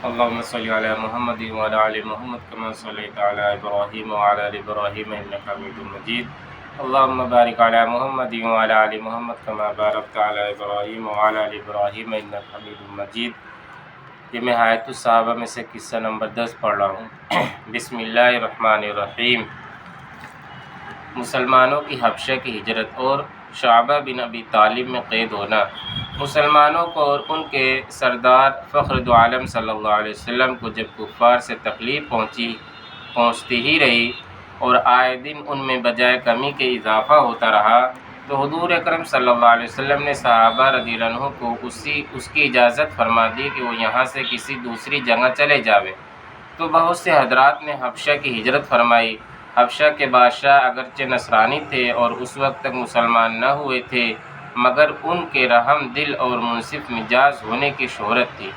اللهم صل على محمد وعلى آل محمد كما صليت على إبراهيم وعلى آل إبراهيم إنك حميد مجيد. اللهم بارك على محمد وعلى آل محمد كما باركت على إبراهيم وعلى آل إبراهيم إنك حميد مجيد. یہ میں حیات الصحابہ میں سے قصہ نمبر 10 پڑھ رہا ہوں. بسم اللہ الرحمن الرحیم. مسلمانوں کی حبشہ کی ہجرت اور شعبہ بن ابی طالب میں قید ہونا. مسلمانوں کو اور ان کے سردار فخر دو عالم صلی اللہ علیہ وسلم کو جب کفار سے تکلیف پہنچتی ہی رہی اور آئے دن ان میں بجائے کمی کے اضافہ ہوتا رہا تو حضور اکرم صلی اللہ علیہ وسلم نے صحابہ رضی اللہ عنہ کو اس کی اجازت فرما دی کہ وہ یہاں سے کسی دوسری جگہ چلے جاوے. تو بہت سے حضرات نے حبشہ کی ہجرت فرمائی. حبشہ کے بادشاہ اگرچہ نصرانی تھے اور اس وقت تک مسلمان نہ ہوئے تھے مگر ان کے رحم دل اور منصف مزاج ہونے کی شہرت تھی.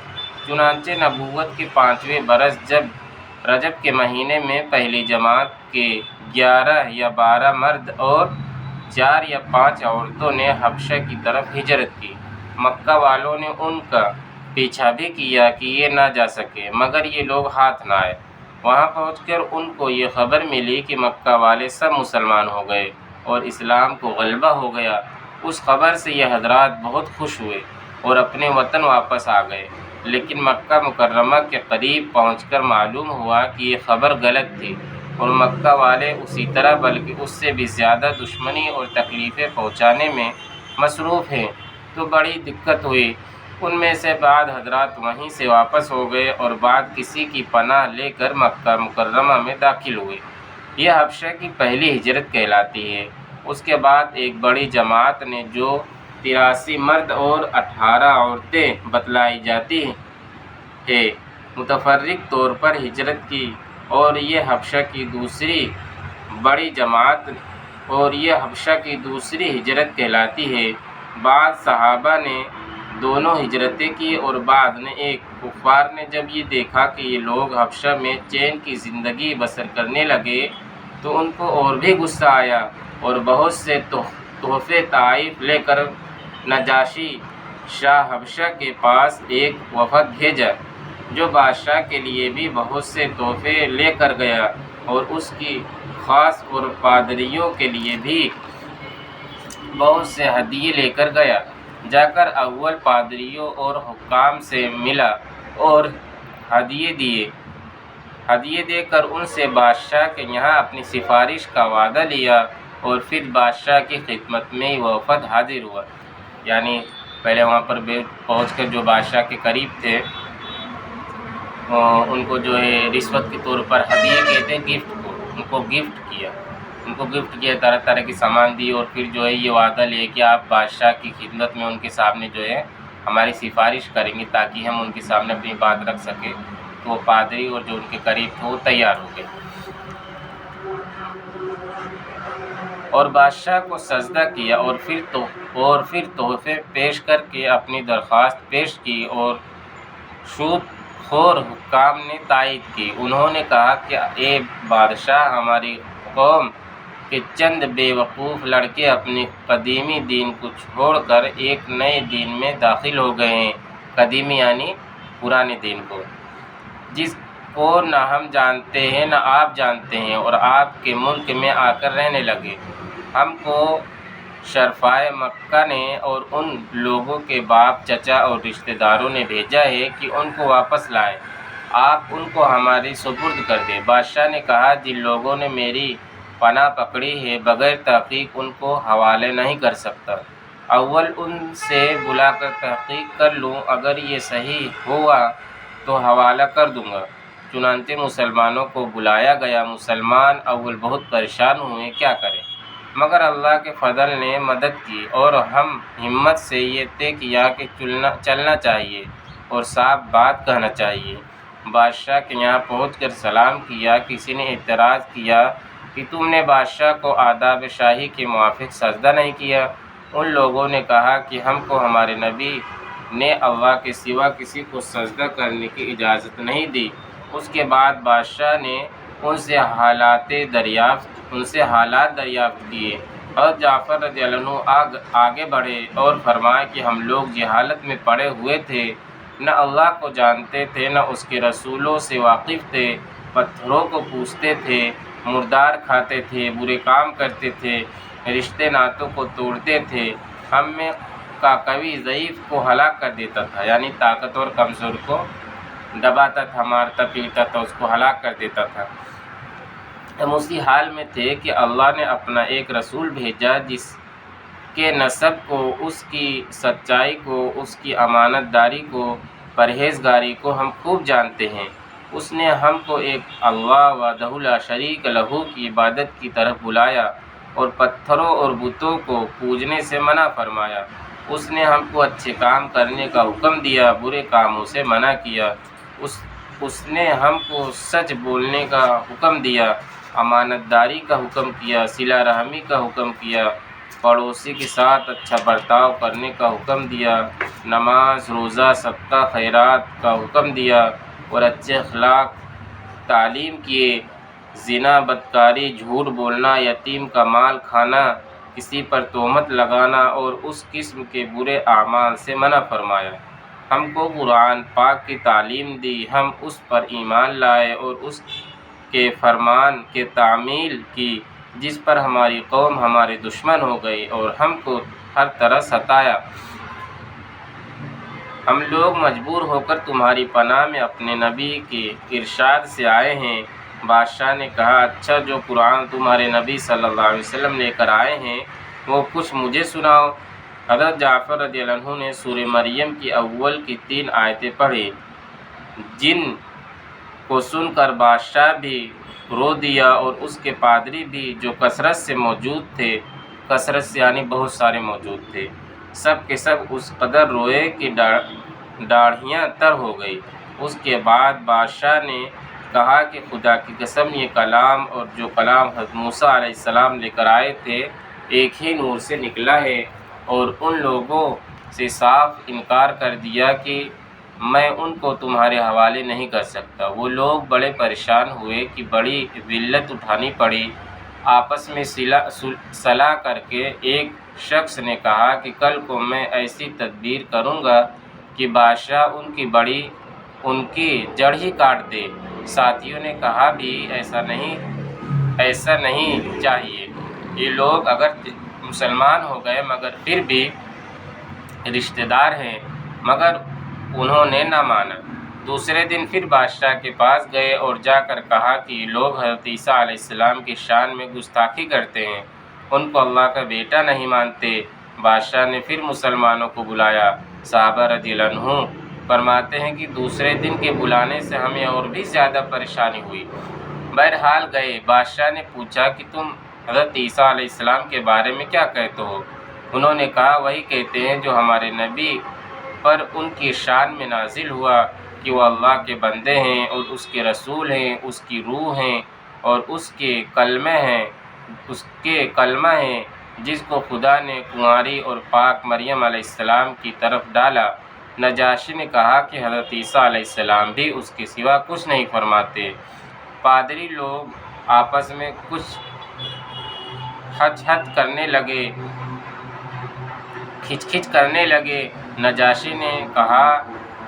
چنانچہ نبوت کے 5ویں برس جب رجب کے مہینے میں پہلی جماعت کے 11 یا 12 مرد اور 4 یا 5 عورتوں نے حبشہ کی طرف ہجرت کی. مکہ والوں نے ان کا پیچھا بھی کیا کہ یہ نہ جا سکے مگر یہ لوگ ہاتھ نہ آئے. وہاں پہنچ کر ان کو یہ خبر ملی کہ مکہ والے سب مسلمان ہو گئے اور اسلام کو غلبہ ہو گیا. اس خبر سے یہ حضرات بہت خوش ہوئے اور اپنے وطن واپس آ گئے. لیکن مکہ مکرمہ کے قریب پہنچ کر معلوم ہوا کہ یہ خبر غلط تھی اور مکہ والے اسی طرح بلکہ اس سے بھی زیادہ دشمنی اور تکلیفیں پہنچانے میں مصروف ہیں. تو بڑی دقت ہوئی. ان میں سے بعض حضرات وہیں سے واپس ہو گئے اور بعض کسی کی پناہ لے کر مکہ مکرمہ میں داخل ہوئے. یہ حبشہ کی پہلی ہجرت کہلاتی ہے. اس کے بعد ایک بڑی جماعت نے جو 83 مرد اور 18 عورتیں بتلائی جاتی ہے متفرق طور پر ہجرت کی اور یہ حبشہ کی دوسری بڑی جماعت اور یہ حبشہ کی دوسری ہجرت کہلاتی ہے. بعض صحابہ نے دونوں ہجرتیں کی اور بعد نے ایک. کفار نے جب یہ دیکھا کہ یہ لوگ حبشہ میں چین کی زندگی بسر کرنے لگے تو ان کو اور بھی غصہ آیا اور بہت سے تحفے تحائف لے کر نجاشی شاہ حبشہ کے پاس ایک وفد بھیجا جو بادشاہ کے لیے بھی بہت سے تحفے لے کر گیا اور اس کی خاص اور پادریوں کے لیے بھی بہت سے ہدیے لے کر گیا. جا کر اول پادریوں اور حکام سے ملا اور ہدیے دے کر ان سے بادشاہ کے یہاں اپنی سفارش کا وعدہ لیا اور پھر بادشاہ کی خدمت میں ہی وفد حاضر ہوا. یعنی پہلے وہاں پر پہنچ کر جو بادشاہ کے قریب تھے ان کو جو ہے رشوت کے طور پر ہدیے کہتے ہیں ان کو گفٹ کیا طرح طرح کے سامان دی اور پھر جو ہے یہ وعدہ لے کہ آپ بادشاہ کی خدمت میں ان کے سامنے جو ہے ہماری سفارش کریں گے تاکہ ہم ان کے سامنے اپنی بات رکھ سکیں. تو وہ پادری اور جو ان کے قریب تھے وہ تیار ہو گئے اور بادشاہ کو سجدہ کیا اور پھر تحفے پیش کر کے اپنی درخواست پیش کی اور سود خور حکام نے تائید کی. انہوں نے کہا کہ اے بادشاہ ہماری قوم کہ چند بے وقوف لڑکے اپنے قدیمی دین کو چھوڑ کر ایک نئے دین میں داخل ہو گئے ہیں. قدیمی یعنی پرانے دین کو جس کو نہ ہم جانتے ہیں نہ آپ جانتے ہیں اور آپ کے ملک میں آ کر رہنے لگے. ہم کو شرفائے مکہ نے اور ان لوگوں کے باپ چچا اور رشتہ داروں نے بھیجا ہے کہ ان کو واپس لائیں. آپ ان کو ہماری سپرد کر دیں. بادشاہ نے کہا جن لوگوں نے میری پناہ پکڑی ہے بغیر تحقیق ان کو حوالے نہیں کر سکتا. اول ان سے بلا کر تحقیق کر لوں اگر یہ صحیح ہوا تو حوالہ کر دوں گا. چنانچہ مسلمانوں کو بلایا گیا. مسلمان اول بہت پریشان ہوئے کیا کریں مگر اللہ کے فضل نے مدد کی اور ہم ہمت سے یہ طے کیا کہ چلنا چاہیے اور صاف بات کہنا چاہیے. بادشاہ کے یہاں پہنچ کر سلام کیا. کسی نے اعتراض کیا کہ تم نے بادشاہ کو آداب شاہی کے موافق سجدہ نہیں کیا. ان لوگوں نے کہا کہ ہم کو ہمارے نبی نے اللہ کے سوا کسی کو سجدہ کرنے کی اجازت نہیں دی. اس کے بعد بادشاہ نے ان سے حالات دریافت کیے اور جعفر رضی اللہ عنہ آگے بڑھے اور فرمایا کہ ہم لوگ جہالت میں پڑے ہوئے تھے نہ اللہ کو جانتے تھے نہ اس کے رسولوں سے واقف تھے، پتھروں کو پوجتے تھے، مردار کھاتے تھے، برے کام کرتے تھے، رشتے ناتوں کو توڑتے تھے، ہم میں کا قوی ضعیف کو ہلاک کر دیتا تھا، یعنی طاقتور کمزور کو دباتا تھا، مارتا پیٹتا تھا، اس کو ہلاک کر دیتا تھا۔ ہم اسی حال میں تھے کہ اللہ نے اپنا ایک رسول بھیجا جس کے نسب کو، اس کی سچائی کو، اس کی امانت داری کو، پرہیزگاری کو ہم خوب جانتے ہیں۔ اس نے ہم کو ایک اللہ وحدہ لا شریک لہ کی عبادت کی طرف بلایا اور پتھروں اور بتوں کو پوجنے سے منع فرمایا۔ اس نے ہم کو اچھے کام کرنے کا حکم دیا، برے کاموں سے منع کیا۔ اس نے ہم کو سچ بولنے کا حکم دیا، امانت داری کا حکم کیا، صلہ رحمی کا حکم کیا، پڑوسی کے ساتھ اچھا برتاؤ کرنے کا حکم دیا، نماز، روزہ، صدقہ، خیرات کا حکم دیا اور اچھے اخلاق تعلیم کیے، زنا، بدکاری، جھوٹ بولنا، یتیم کا مال کھانا، کسی پر تہمت لگانا اور اس قسم کے برے اعمال سے منع فرمایا۔ ہم کو قرآن پاک کی تعلیم دی، ہم اس پر ایمان لائے اور اس کے فرمان کے تعمیل کی، جس پر ہماری قوم ہمارے دشمن ہو گئی اور ہم کو ہر طرح ستایا۔ ہم لوگ مجبور ہو کر تمہاری پناہ میں اپنے نبی کے ارشاد سے آئے ہیں۔ بادشاہ نے کہا، اچھا، جو قرآن تمہارے نبی صلی اللہ علیہ وسلم لے کر آئے ہیں وہ کچھ مجھے سناؤ۔ حضرت جعفر رضی اللہ عنہ نے سورہ مریم کی اول کی 3 آیتیں پڑھی، جن کو سن کر بادشاہ بھی رو دیا اور اس کے پادری بھی جو کثرت سے موجود تھے، کثرت سے یعنی بہت سارے موجود تھے، سب کے سب اس قدر روئے کہ داڑھیاں تر ہو گئی۔ اس کے بعد بادشاہ نے کہا کہ خدا کی قسم، یہ کلام اور جو کلام حضرت موسیٰ علیہ السلام لے کر آئے تھے ایک ہی نور سے نکلا ہے، اور ان لوگوں سے صاف انکار کر دیا کہ میں ان کو تمہارے حوالے نہیں کر سکتا۔ وہ لوگ بڑے پریشان ہوئے کہ بڑی ذلت اٹھانی پڑی۔ آپس میں صلاح کر کے ایک شخص نے کہا کہ کل کو میں ایسی تدبیر کروں گا کہ بادشاہ ان کی جڑ ہی کاٹ دے۔ ساتھیوں نے کہا بھی ایسا نہیں چاہیے، یہ لوگ اگر مسلمان ہو گئے مگر پھر بھی رشتہ دار ہیں، مگر انہوں نے نہ مانا۔ دوسرے دن پھر بادشاہ کے پاس گئے اور جا کر کہا کہ یہ لوگ حضرت عیسیٰ علیہ السلام کی شان میں گستاخی کرتے ہیں، ان کو اللہ کا بیٹا نہیں مانتے۔ بادشاہ نے پھر مسلمانوں کو بلایا۔ صحابہ رضی اللہ عنہ فرماتے ہیں کہ دوسرے دن کے بلانے سے ہمیں اور بھی زیادہ پریشانی ہوئی۔ بہرحال گئے۔ بادشاہ نے پوچھا کہ تم حضرت عیسیٰ علیہ السلام کے بارے میں کیا کہتے ہو؟ انہوں نے کہا، وہی کہتے ہیں جو ہمارے نبی پر ان کی شان میں نازل ہوا کہ وہ اللہ کے بندے ہیں اور اس کے رسول ہیں، اس کی روح ہیں اور اس کے کلمہ ہیں، جس کو خدا نے کنواری اور پاک مریم علیہ السلام کی طرف ڈالا۔ نجاشی نے کہا کہ حضرت عیسیٰ علیہ السلام بھی اس کے سوا کچھ نہیں فرماتے۔ پادری لوگ آپس میں کچھ کھچ کرنے لگے۔ نجاشی نے کہا،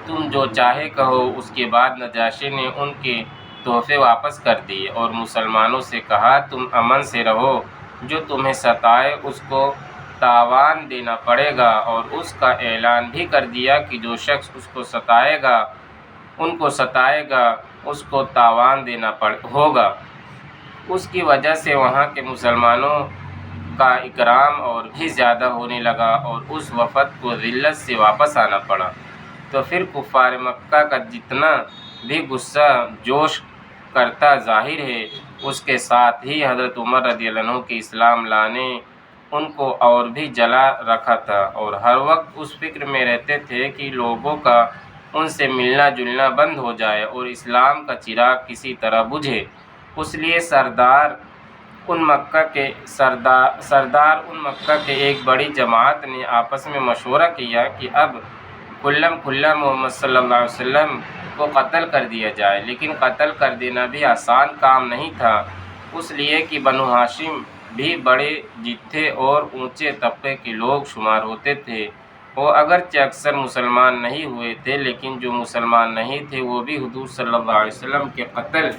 تم جو چاہے کہو۔ اس کے بعد نجاشی نے ان کے تحفے واپس کر دیے اور مسلمانوں سے کہا، تم امن سے رہو، جو تمہیں ستائے اس کو تاوان دینا پڑے گا، اور اس کا اعلان بھی کر دیا کہ جو شخص ان کو ستائے گا اس کو تاوان دینا ہوگا۔ اس کی وجہ سے وہاں کے مسلمانوں کا اکرام اور بھی زیادہ ہونے لگا اور اس وفد کو ذلت سے واپس آنا پڑا۔ تو پھر کفار مکہ کا جتنا بھی غصہ جوش کرتا ظاہر ہے، اس کے ساتھ ہی حضرت عمر رضی اللہ عنہ کے اسلام لانے ان کو اور بھی جلا رکھا تھا، اور ہر وقت اس فکر میں رہتے تھے کہ لوگوں کا ان سے ملنا جلنا بند ہو جائے اور اسلام کا چراغ کسی طرح بجھے۔ اس لیے سردار ان مکہ کے ایک بڑی جماعت نے آپس میں مشورہ کیا کہ اب کھلا محمد صلی اللہ علیہ وسلم کو قتل کر دیا جائے، لیکن قتل کر دینا بھی آسان کام نہیں تھا، اس لیے کہ بنو ہاشم بھی بڑے جتھے اور اونچے طبقے کے لوگ شمار ہوتے تھے۔ وہ اگرچہ اکثر مسلمان نہیں ہوئے تھے، لیکن جو مسلمان نہیں تھے وہ بھی حضور صلی اللہ علیہ وسلم کے قتل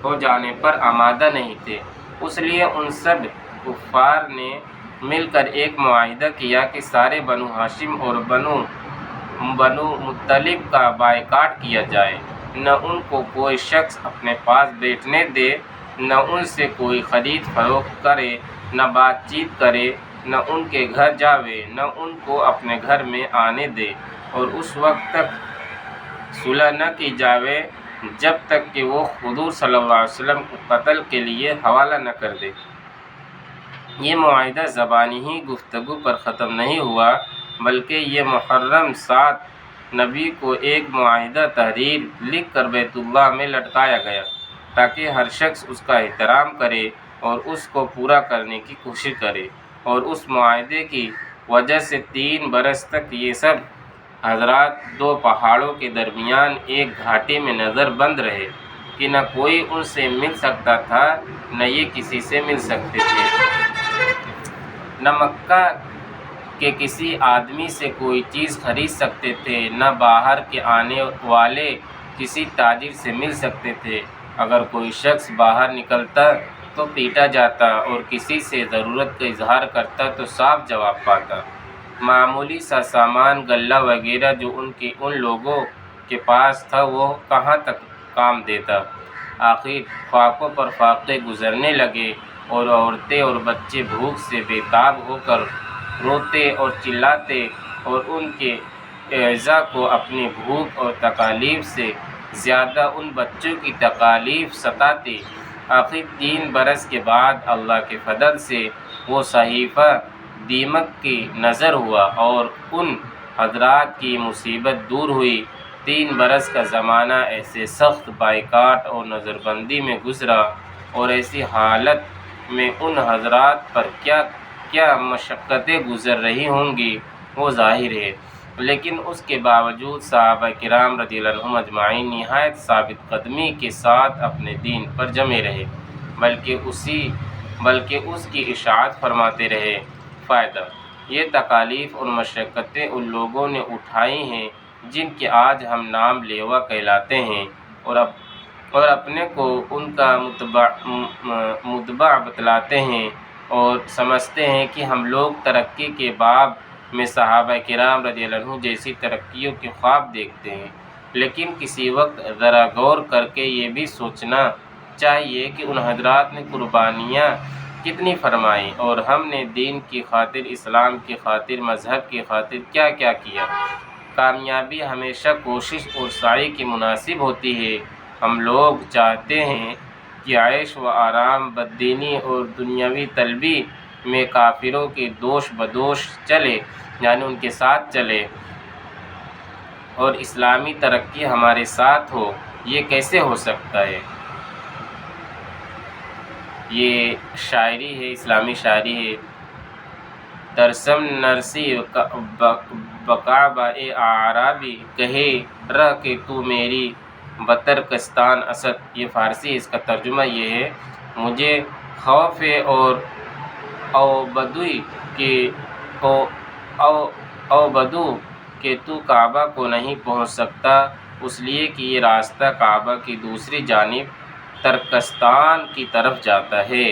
ہو جانے پر آمادہ نہیں تھے۔ اس لیے ان سب کفار نے مل کر ایک معاہدہ کیا کہ سارے بنو ہاشم اور بنو مطلب کا بائیکاٹ کیا جائے، نہ ان کو کوئی شخص اپنے پاس بیٹھنے دے، نہ ان سے کوئی خرید فروخت کرے، نہ بات چیت کرے، نہ ان کے گھر جاوے، نہ ان کو اپنے گھر میں آنے دے، اور اس وقت تک صلح نہ کی جاوے جب تک کہ وہ حضور صلی اللہ علیہ وسلم کو قتل کے لیے حوالہ نہ کر دے۔ یہ معاہدہ زبانی ہی گفتگو پر ختم نہیں ہوا، بلکہ یہ محرم 7 نبی کو ایک معاہدہ تحریر لکھ کر بیت اللہ میں لٹکایا گیا، تاکہ ہر شخص اس کا احترام کرے اور اس کو پورا کرنے کی کوشش کرے۔ اور اس معاہدے کی وجہ سے 3 برس تک یہ سب حضرات 2 پہاڑوں کے درمیان ایک گھاٹی میں نظر بند رہے کہ نہ کوئی ان سے مل سکتا تھا، نہ یہ کسی سے مل سکتے تھے۔ نہ مکہ کے کسی آدمی سے کوئی چیز خرید سکتے تھے، نہ باہر کے آنے والے کسی تاجر سے مل سکتے تھے۔ اگر کوئی شخص باہر نکلتا تو پیٹا جاتا، اور کسی سے ضرورت کا اظہار کرتا تو صاف جواب پاتا۔ معمولی سا سامان غلہ وغیرہ جو ان لوگوں کے پاس تھا وہ کہاں تک کام دیتا۔ آخر فاقوں پر فاقے گزرنے لگے، اور عورتیں اور بچے بھوک سے بے تاب ہو کر روتے اور چلاتے، اور ان کے اعزاء کو اپنی بھوک اور تکالیف سے زیادہ ان بچوں کی تکالیف ستاتی۔ آخر 3 برس کے بعد اللہ کے فضل سے وہ صحیفہ دیمک کی نظر ہوا اور ان حضرات کی مصیبت دور ہوئی۔ 3 برس کا زمانہ ایسے سخت بائیکاٹ اور نظر بندی میں گزرا، اور ایسی حالت میں ان حضرات پر کیا مشقتیں گزر رہی ہوں گی وہ ظاہر ہے، لیکن اس کے باوجود صحابہ کرام رضی اللہ عنہم اجمعین نہایت ثابت قدمی کے ساتھ اپنے دین پر جمے رہے، بلکہ اس کی اشاعت فرماتے رہے۔ فائدہ: یہ تکالیف اور مشقتیں ان لوگوں نے اٹھائی ہیں جن کے آج ہم نام لیوا کہلاتے ہیں، اور اپنے کو ان کا متبع بتلاتے ہیں، اور سمجھتے ہیں کہ ہم لوگ ترقی کے باب میں صحابہ کرام رضی اللہ عنہم جیسی ترقیوں کے خواب دیکھتے ہیں، لیکن کسی وقت ذرا غور کر کے یہ بھی سوچنا چاہیے کہ ان حضرات نے قربانیاں کتنی فرمائیں، اور ہم نے دین کی خاطر، اسلام کی خاطر، مذہب کی خاطر کیا کیا کیا۔ کامیابی ہمیشہ کوشش اور سعی کی مناسب ہوتی ہے۔ ہم لوگ چاہتے ہیں کہ عیش و آرام، بددینی اور دنیاوی طلبی میں کافروں کے دوش بدوش چلے، یعنی ان کے ساتھ چلے، اور اسلامی ترقی ہمارے ساتھ ہو۔ یہ کیسے ہو سکتا ہے؟ یہ شاعری ہے، اسلامی شاعری ہے۔ ترسم نرسی بکعبہ اعرابی، کہے رہ کہ تو میری بترکستان اسد۔ یہ فارسی ہے، اس کا ترجمہ یہ ہے: مجھے خوف ہے او بدو کہ تو کعبہ کو نہیں پہنچ سکتا، اس لیے کہ یہ راستہ کعبہ کی دوسری جانب ترکستان کی طرف جاتا ہے۔